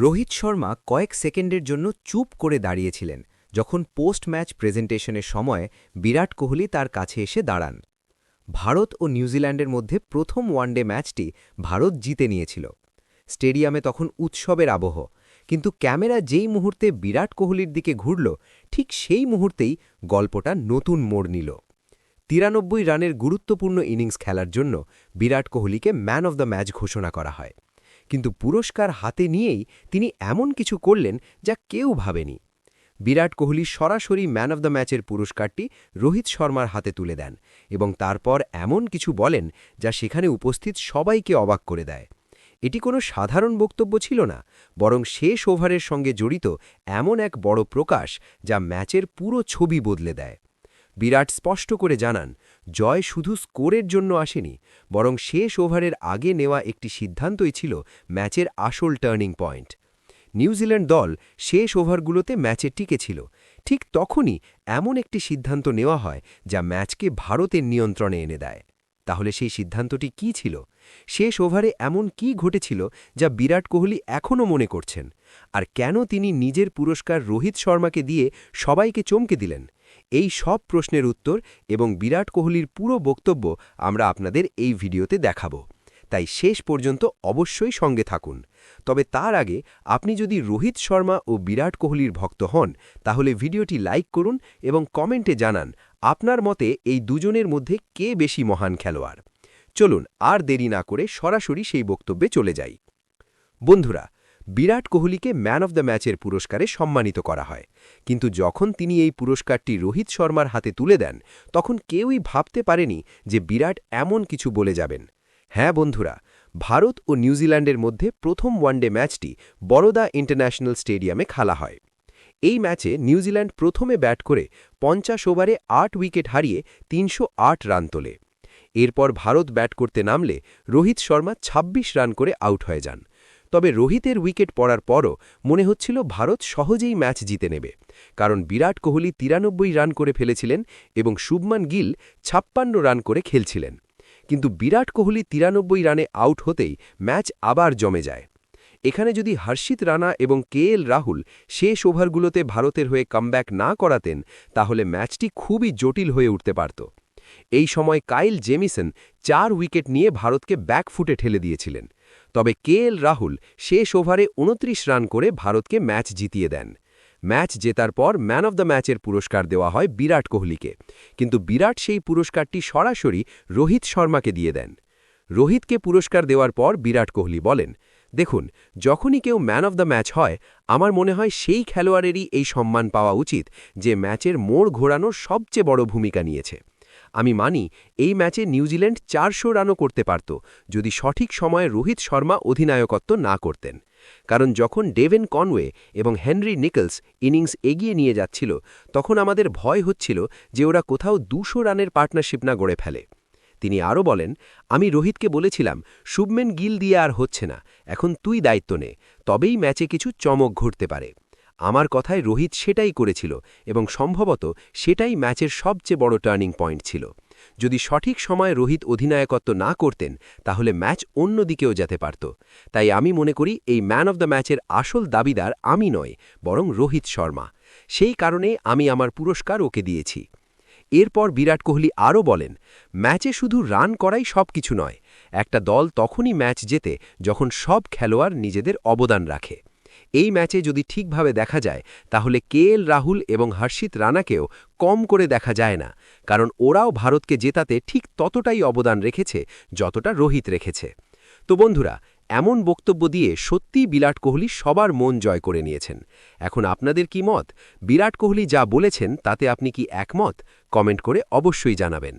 রোহিত শর্মা কয়েক সেকেন্ডের জন্য চুপ করে দাঁড়িয়েছিলেন যখন পোস্ট ম্যাচ প্রেজেন্টেশনের সময় বিরাট কোহলি তার কাছে এসে দাঁড়ান। ভারত ও নিউজিল্যান্ডের মধ্যে প্রথম ওয়ানডে ম্যাচটি ভারত জিতে নিয়েছিল। স্টেডিয়ামে তখন উৎসবের আবহ, কিন্তু ক্যামেরা যেই মুহূর্তে বিরাট কোহলির দিকে ঘুরল, ঠিক সেই মুহূর্তেই গল্পটা নতুন মোড় নিল। ৯৩ রানের গুরুত্বপূর্ণ ইনিংস খেলার জন্য বিরাট কোহলিকে ম্যান অব দ্য ম্যাচ ঘোষণা করা হয়, কিন্তু পুরস্কার হাতে নিয়েই তিনি এমন কিছু করলেন যা কেউ ভাবেনি। বিরাট কোহলি সরাসরি ম্যান অব দ্য ম্যাচের পুরস্কারটি রোহিত শর্মার হাতে তুলে দেন এবং তারপর এমন কিছু বলেন যা সেখানে উপস্থিত সবাইকে অবাক করে দেয়। এটি কোনো সাধারণ বক্তব্য ছিল না, বরং শেষ ওভারের সঙ্গে জড়িত এমন এক বড় প্রকাশ যা ম্যাচের পুরো ছবি বদলে দেয়। বিরাট স্পষ্ট করে জানান, জয় শুধু স্কোরের জন্য আসেনি, বরং শেষ ওভারের আগে নেওয়া একটি সিদ্ধান্তই ছিল ম্যাচের আসল টার্নিং পয়েন্ট। নিউজিল্যান্ড দল শেষ ওভারগুলোতে ম্যাচে টিকেছিল, ঠিক তখনই এমন একটি সিদ্ধান্ত নেওয়া হয় যা ম্যাচকে ভারতের নিয়ন্ত্রণে এনে দেয়। তাহলে সেই সিদ্ধান্তটি কী ছিল? শেষ ওভারে এমন কি ঘটেছিল যা বিরাট কোহলি এখনও মনে করছেন? আর কেন তিনি নিজের পুরস্কার রোহিত শর্মাকে দিয়ে সবাইকে চমকে দিলেন? এই সব প্রশ্নের উত্তর এবং বিরাট কোহলির পুরো বক্তব্য আমরা আপনাদের এই ভিডিওতে দেখাবো, তাই শেষ পর্যন্ত অবশ্যই সঙ্গে থাকুন। তবে তার আগে আপনি যদি রোহিত শর্মা ও বিরাট কোহলির ভক্ত হন, তাহলে ভিডিওটি লাইক করুন এবং কমেন্টে জানান আপনার মতে এই দুজনের মধ্যে কে বেশি মহান খেলোয়াড়। চলুন আর দেরি না করে সরাসরি সেই বক্তব্যে চলে যাই। বন্ধুরা, বিরাট কোহলিকে ম্যান অব দ্য ম্যাচের পুরস্কারে সম্মানিত করা হয়, কিন্তু যখন তিনি এই পুরস্কারটি রোহিত শর্মার হাতে তুলে দেন, তখন কেউই ভাবতে পারেনি যে বিরাট এমন কিছু বলে যাবেন। হ্যাঁ বন্ধুরা, ভারত ও নিউজিল্যান্ডের মধ্যে প্রথম ওয়ানডে ম্যাচটি বরোদা ইন্টারন্যাশনাল স্টেডিয়ামে খেলা হয়। এই ম্যাচে নিউজিল্যান্ড প্রথমে ব্যাট করে ৫০ ওভারে ৮ উইকেট হারিয়ে ৩০৮ রান তোলে। এরপর ভারত ব্যাট করতে নামলে রোহিত শর্মা ২৬ রান করে আউট হয়ে যান। তবে রোহিতের উইকেট পড়ার পরও মনে হচ্ছিল ভারত সহজেই ম্যাচ জিতে নেবে, কারণ বিরাট কোহলি ৯৩ রান করে ফেলেছিলেন এবং শুভমান গিল ৫৬ রান করে খেলছিলেন। কিন্তু বিরাট কোহলি ৯৩ রানে আউট হতেই ম্যাচ আবার জমে যায়। এখানে যদি হর্ষিত রানা এবং কেএল রাহুল শেষ ওভারগুলোতে ভারতের হয়ে কামব্যাক না করাতেন, তাহলে ম্যাচটি খুবই জটিল হয়ে উঠতে পারত। এই সময় কাইল জেমিসন ৪ উইকেট নিয়ে ভারতকে ব্যাকফুটে ঠেলে দিয়েছিলেন। তবে কেএল রাহুল শেষ ওভারে ২৯ রান করে ভারতকে ম্যাচ জিতিয়ে দেন। ম্যাচ জেতার পর ম্যান অব দ্য ম্যাচের পুরস্কার দেওয়া হয় বিরাট কোহলিকে, কিন্তু বিরাট সেই পুরস্কারটি সরাসরি রোহিত শর্মাকে দিয়ে দেন। রোহিতকে পুরস্কার দেওয়ার পর বিরাট কোহলি বলেন, দেখুন, যখনই কেউ ম্যান অব দ্য ম্যাচ হয়, আমার মনে হয় সেই খেলোয়াড়েরই এই সম্মান পাওয়া উচিত যে ম্যাচের মোড় ঘোরানোর সবচেয়ে বড় ভূমিকা নিয়েছে। আমি মানি এই ম্যাচে নিউজিল্যান্ড ৪০০ রানও করতে পারত যদি সঠিক সময়ে রোহিত শর্মা অধিনায়কত্ব না করতেন, কারণ যখন ডেভেন কনওয়ে এবং হেনরি নিকলস ইনিংস এগিয়ে নিয়ে যাচ্ছিল, তখন আমাদের ভয় হচ্ছিল যে ওরা কোথাও ২০০ রানের পার্টনারশিপ না গড়ে ফেলে। তিনি আরও বলেন, আমি রোহিতকে বলেছিলাম, শুভমান গিল দিয়ে আর হচ্ছে না, এখন তুই দায়িত্ব নে, তবেই ম্যাচে কিছু চমক ঘটতে পারে। আমার কথায় রোহিত সেটাই করেছিল এবং সম্ভবত সেটাই ম্যাচের সবচেয়ে বড় টার্নিং পয়েন্ট ছিল। যদি সঠিক সময়ে রোহিত অধিনায়কত্ব না করতেন, তাহলে ম্যাচ অন্য দিকেও যেতে পারত। তাই আমি মনে করি এই ম্যান অব দ্য ম্যাচের আসল দাবিদার আমি নয়, বরং রোহিত শর্মা। সেই কারণে আমি আমার পুরস্কার ওকে দিয়েছি। এরপর বিরাট কোহলি আরও বলেন, ম্যাচে শুধু রান করাই সব কিছু নয়। একটা দল তখনই ম্যাচ জেতে যখন সব খেলোয়াড় নিজেদের অবদান রাখে। এই ম্যাচে যদি ঠিকভাবে দেখা যায়, তাহলে কেএল রাহুল এবং হর্ষিত রানাকেও কম করে দেখা যায় না, কারণ ওরাও ভারতকে জেতাতে ঠিক ততটাই অবদান রেখেছে যতটা রোহিত রেখেছে। তো বন্ধুরা, এমন বক্তব্য দিয়ে সত্যিই বিরাট কোহলি সবার মন জয় করে নিয়েছেন। এখন আপনাদের কি মত? বিরাট কোহলি যা বলেছেন তাতে আপনি কি একমত? কমেন্ট করে অবশ্যই জানাবেন।